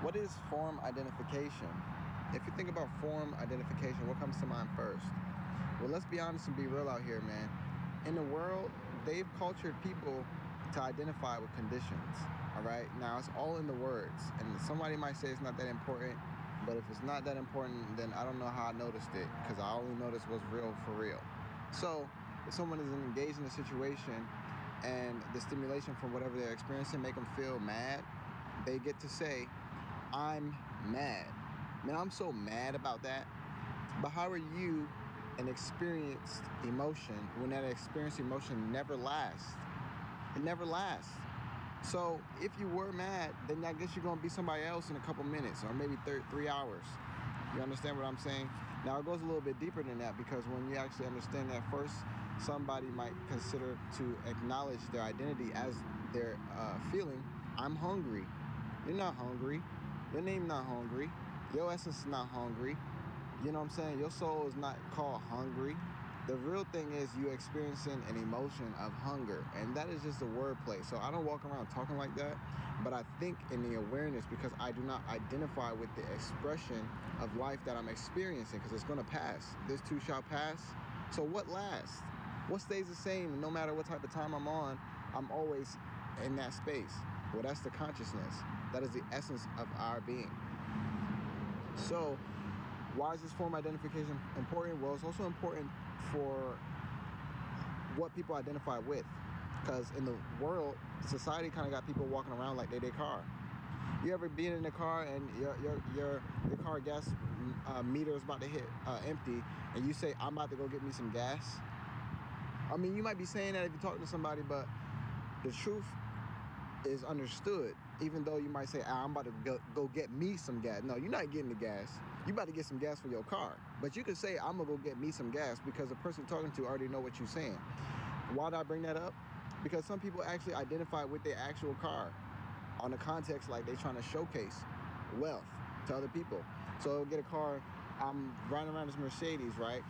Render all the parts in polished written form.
What is form identification? If you think about form identification, what comes to mind first? Well, let's be honest and be real out here, man. In the world, they've cultured people to identify with conditions. All right. Now it's all in the words, and somebody might say it's not that important, but if it's not that important, then I don't know how I noticed it, because I only noticed what's real for real. So if someone is engaged in a situation and the stimulation from whatever they're experiencing make them feel mad, they get to say, I'm mad. Man, I'm so mad about that. But how are you an experienced emotion when that experienced emotion never lasts? It never lasts. So if you were mad, then I guess you're going to be somebody else in a couple minutes, or maybe 3 hours. You understand what I'm saying? Now, it goes a little bit deeper than that, because when you actually understand that, first, somebody might consider to acknowledge their identity as their feeling, I'm hungry. You're not hungry. Your name not hungry. Your essence is not hungry. You know what I'm saying? Your soul is not called hungry. The real thing is you experiencing an emotion of hunger, and that is just a wordplay. So I don't walk around talking like that, but I think in the awareness, because I do not identify with the expression of life that I'm experiencing, because it's going to pass. This too shall pass. So what lasts? What stays the same? No matter what type of time I'm on, I'm always in that space. Well, that's the consciousness. That is the essence of our being. So why is this form identification important? Well, it's also important for what people identify with, because in the world, society kind of got people walking around like they their car. You ever been in a car and your car gas meter is about to hit empty, and you say, I'm about to go get me some gas? I mean, you might be saying that if you're talking to somebody, but the truth is understood, even though you might say, I'm about to go get me some gas. No, you're not getting the gas. You about to get some gas for your car. But you could say, I'm going to go get me some gas, because the person you're talking to already know what you're saying. Why did I bring that up? Because some people actually identify with their actual car on the context like they're trying to showcase wealth to other people. So they'll get a car. I'm riding around this Mercedes, right?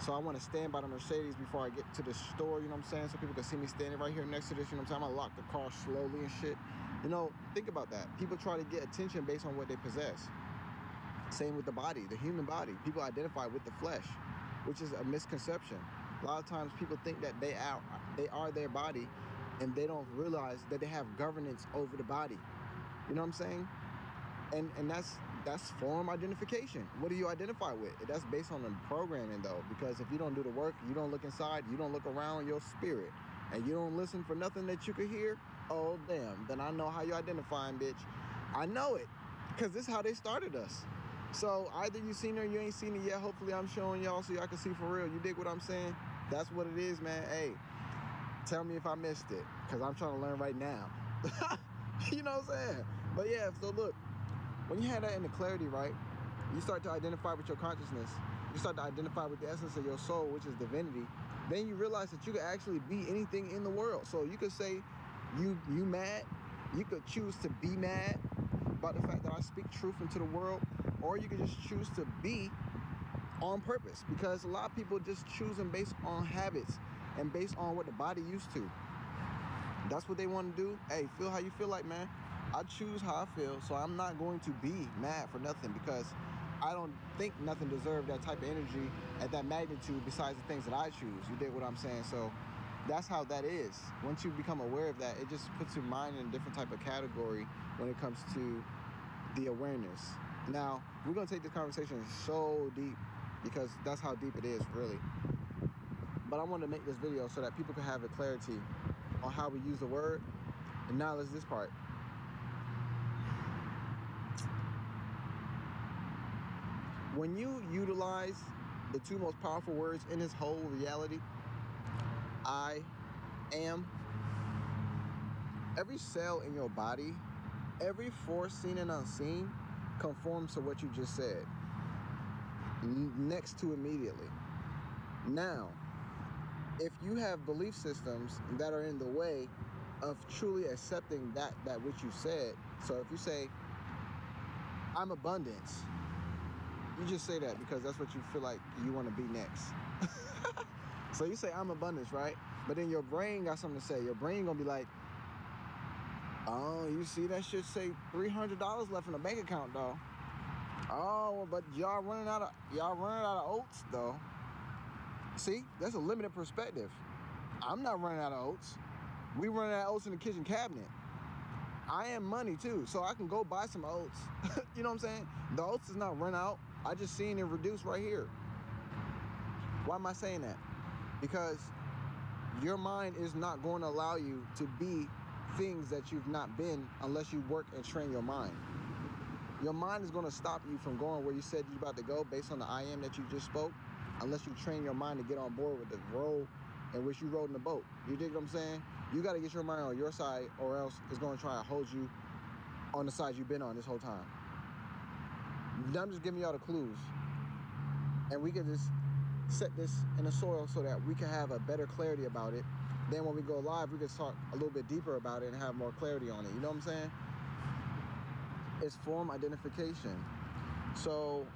So I want to stand by the Mercedes before I get to the store, you know what I'm saying? So people can see me standing right here next to this, you know what I'm saying? I'm going to lock the car slowly and shit. You know, think about that. People try to get attention based on what they possess. Same with the body, the human body. People identify with the flesh, which is a misconception. A lot of times people think that they are their body, and they don't realize that they have governance over the body. You know what I'm saying? And that's form identification. What do you identify with? That's based on the programming, though, because if you don't do the work, you don't look inside, you don't look around your spirit, and you don't listen for nothing that you could hear, oh damn, then I know how you identifying, bitch. I know it, because this is how they started us. So either you seen it or you ain't seen it yet. Hopefully I'm showing y'all so y'all can see for real. You dig what I'm saying? That's what it is, man. Hey, tell me if I missed it, because I'm trying to learn right now. You know what I'm saying? But yeah, so look, when you have that in the clarity, right, you start to identify with your consciousness. You start to identify with the essence of your soul, which is divinity. Then you realize that you could actually be anything in the world. So you could say you mad. You could choose to be mad about the fact that I speak truth into the world, or you could just choose to be on purpose, because a lot of people just choosing based on habits and based on what the body used to. That's what they want to do. Hey, feel how you feel like, man. I choose how I feel, so I'm not going to be mad for nothing, because I don't think nothing deserves that type of energy at that magnitude besides the things that I choose. You dig what I'm saying? So that's how that is. Once you become aware of that, it just puts your mind in a different type of category when it comes to the awareness. Now, we're going to take this conversation so deep, because that's how deep it is, really. But I wanted to make this video so that people can have a clarity on how we use the word. And now let's this part. When you utilize the two most powerful words in this whole reality, I am, every cell in your body, every force seen and unseen conforms to what you just said. Next to immediately. Now, if you have belief systems that are in the way of truly accepting that which you said, so if you say, I'm abundance, you just say that because that's what you feel like you want to be next. So you say, I'm abundance, right? But then your brain got something to say. Your brain gonna be like, Oh, you see that shit say $300 left in the bank account, though. Oh, but y'all running out of oats, though. See, that's a limited perspective. I'm not running out of oats. We running out of oats in the kitchen cabinet. I am money too, so I can go buy some oats. You know what I'm saying? The oats is not run out. I just seen it reduce right here. Why am I saying that? Because your mind is not going to allow you to be things that you've not been unless you work and train your mind. Your mind is going to stop you from going where you said you're about to go based on the I am that you just spoke, unless you train your mind to get on board with the role in which you rode in the boat. You dig what I'm saying? You got to get your mind on your side, or else it's going to try to hold you on the side you've been on this whole time. I'm just giving y'all the clues. And we can just set this in the soil so that we can have a better clarity about it. Then when we go live, we can talk a little bit deeper about it and have more clarity on it. You know what I'm saying? It's form identification. So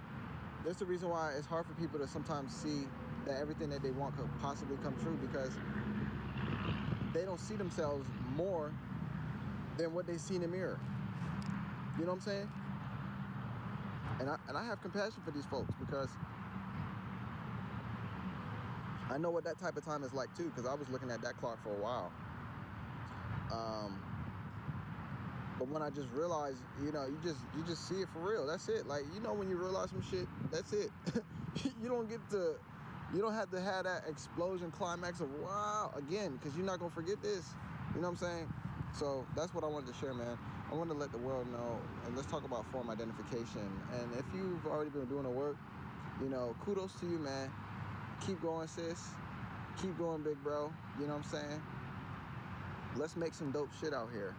that's the reason why it's hard for people to sometimes see that everything that they want could possibly come true, because they don't see themselves more than what they see in the mirror. You know what I'm saying? And I have compassion for these folks, because I know what that type of time is like too, because I was looking at that clock for a while. But when I just realized, you know, you just see it for real. That's it. Like, you know, when you realize some shit, that's it. You don't have to have that explosion climax of wow again, because you're not gonna forget this. You know what I'm saying? So that's what I wanted to share, man. I want to let the world know, and let's talk about form identification. And if you've already been doing the work, you know, kudos to you, man. Keep going, sis. Keep going, big bro. You know what I'm saying? Let's make some dope shit out here.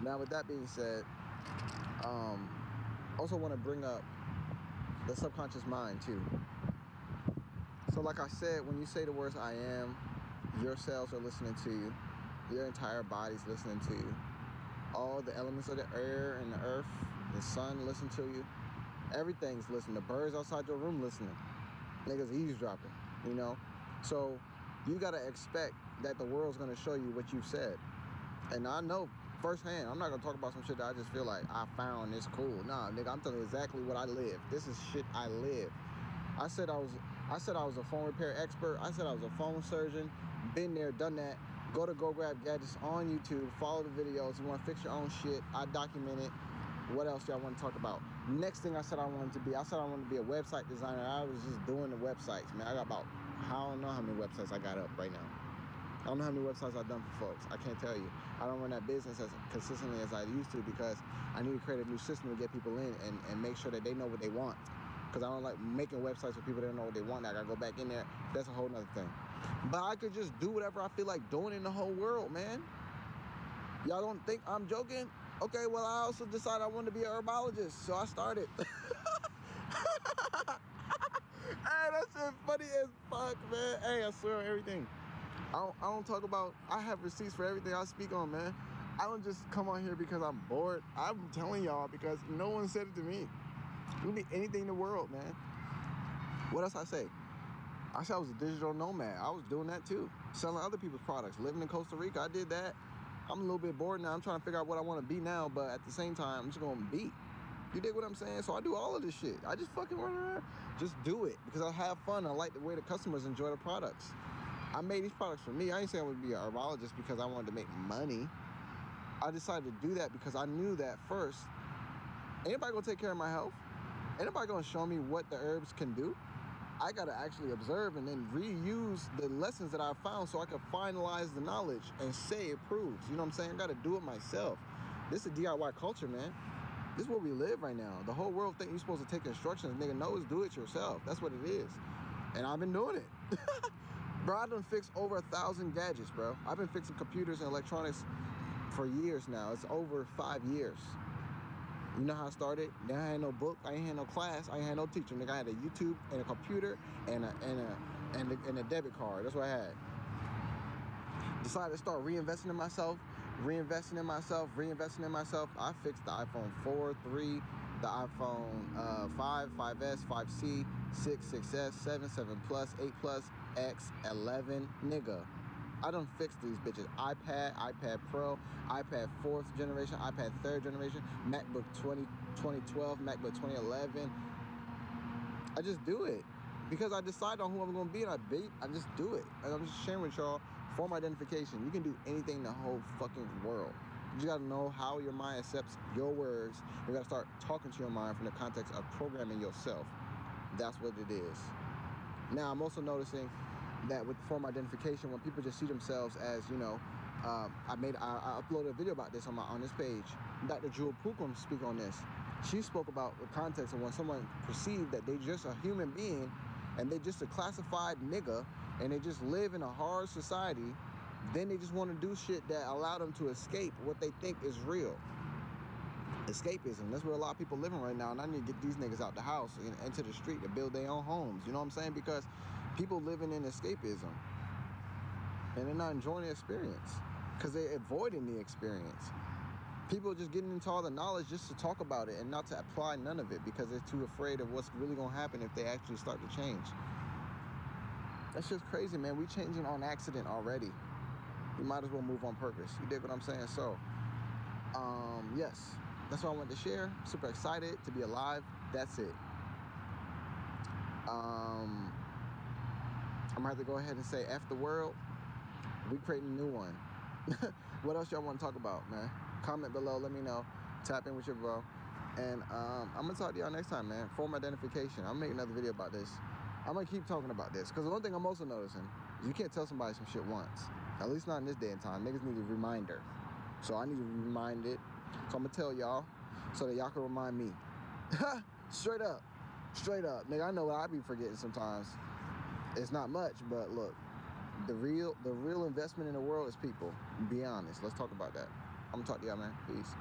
Now, with that being said, also want to bring up the subconscious mind too. So like I said, when you say the words I am, your cells are listening to you. Your entire body's listening to you. All the elements of the air and the earth, the sun listen to you. Everything's listening. The birds outside your room listening. Niggas eavesdropping, you know? So you got to expect that the world's going to show you what you've said. And I know firsthand, I'm not going to talk about some shit that I just feel like I found this cool. Nah, nigga, I'm telling you exactly what I live. This is shit I live. I said I was a phone repair expert. I said I was a phone surgeon. Been there, done that. Go to Go Grab Gadgets on YouTube. Follow the videos. You want to fix your own shit, I document it. What else y'all want to talk about? Next thing I said I wanted to be a website designer. I was just doing the websites, man. I got about, I don't know how many websites I got up right now. I don't know how many websites I've done for folks. I can't tell you. I don't run that business as consistently as I used to, because I need to create a new system to get people in and make sure that they know what they want. Because I don't like making websites for people that don't know what they want. I gotta go back in there. That's a whole nother thing. But I could just do whatever I feel like doing in the whole world, man. Y'all don't think I'm joking? Okay, well, I also decided I wanted to be an herbologist, so I started. Hey, that shit funny as fuck, man. Hey, I swear on everything. I don't talk about, I have receipts for everything I speak on, man. I don't just come on here because I'm bored. I'm telling y'all because no one said it to me. It could be anything in the world, man. What else I say? I said I was a digital nomad. I was doing that too. Selling other people's products. Living in Costa Rica, I did that. I'm a little bit bored now. I'm trying to figure out what I want to be now, but at the same time, I'm just going to be. You dig what I'm saying? So I do all of this shit. I just fucking run around. Just do it because I have fun. I like the way the customers enjoy the products. I made these products for me. I ain't saying I would be a herbologist because I wanted to make money. I decided to do that because I knew that first, ain't nobody gonna take care of my health. Ain't nobody gonna show me what the herbs can do. I gotta actually observe and then reuse the lessons that I found so I can finalize the knowledge and say it proves. You know what I'm saying? I gotta do it myself. This is DIY culture, man. This is where we live right now. The whole world think you're supposed to take instructions. Nigga, no, it's do it yourself. That's what it is. And I've been doing it. Bro, I done fixed over 1,000 gadgets, bro. I've been fixing computers and electronics for years now. It's over 5 years. You know how I started? Then I had no book, I ain't had no class, I ain't had no teacher. Nigga, I had a YouTube and a computer and a debit card. That's what I had. Decided to start reinvesting in myself. I fixed the iPhone 4, 3, the iPhone 5, 5S, 5C, 6, 6S, 7, 7 Plus, 8 Plus, X, 11. Nigga, I done fixed these bitches. iPad Pro, iPad 4th generation, iPad 3rd generation, MacBook 2012, MacBook 2011. I just do it because I decide on who I'm going to be, and I just do it. And I'm just sharing with y'all form identification. You can do anything in the whole fucking world. You just got to know how your mind accepts your words. You got to start talking to your mind from the context of programming yourself. That's what it is. Now, I'm also noticing that with form identification, when people just see themselves as, you know, I uploaded a video about this on this page. Dr. Jewel Pookrum speak on this. She spoke about the context of when someone perceived that they just a human being and they just a classified nigga and they just live in a hard society, then they just want to do shit that allow them to escape what they think is real. Escapism. That's where a lot of people living right now, and I need to get these niggas out the house and into the street to build their own homes. You know what I'm saying? Because people living in escapism and they're not enjoying the experience because they're avoiding the experience. People are just getting into all the knowledge just to talk about it and not to apply none of it because they're too afraid of what's really gonna happen if they actually start to change. That's just crazy, man. We changing on accident already. You might as well move on purpose. You dig what I'm saying? So, yes, that's what I wanted to share. Super excited to be alive. That's it. I'm gonna have to go ahead and say F the world. We creating a new one. What else y'all want to talk about, man? Comment below, let me know. Tap in with your bro. And I'm gonna talk to y'all next time, man. Form identification. I'm making another video about this. I'm gonna keep talking about this because one thing I'm also noticing is you can't tell somebody some shit once. At least not in this day and time. Niggas need a reminder. So I need to be reminded. So I'm gonna tell y'all so that y'all can remind me. Straight up. Straight up. Nigga, I know what I be forgetting sometimes. It's not much, but look, the real investment in the world is people. Be honest. Let's talk about that. I'm gonna talk to y'all, man. Peace.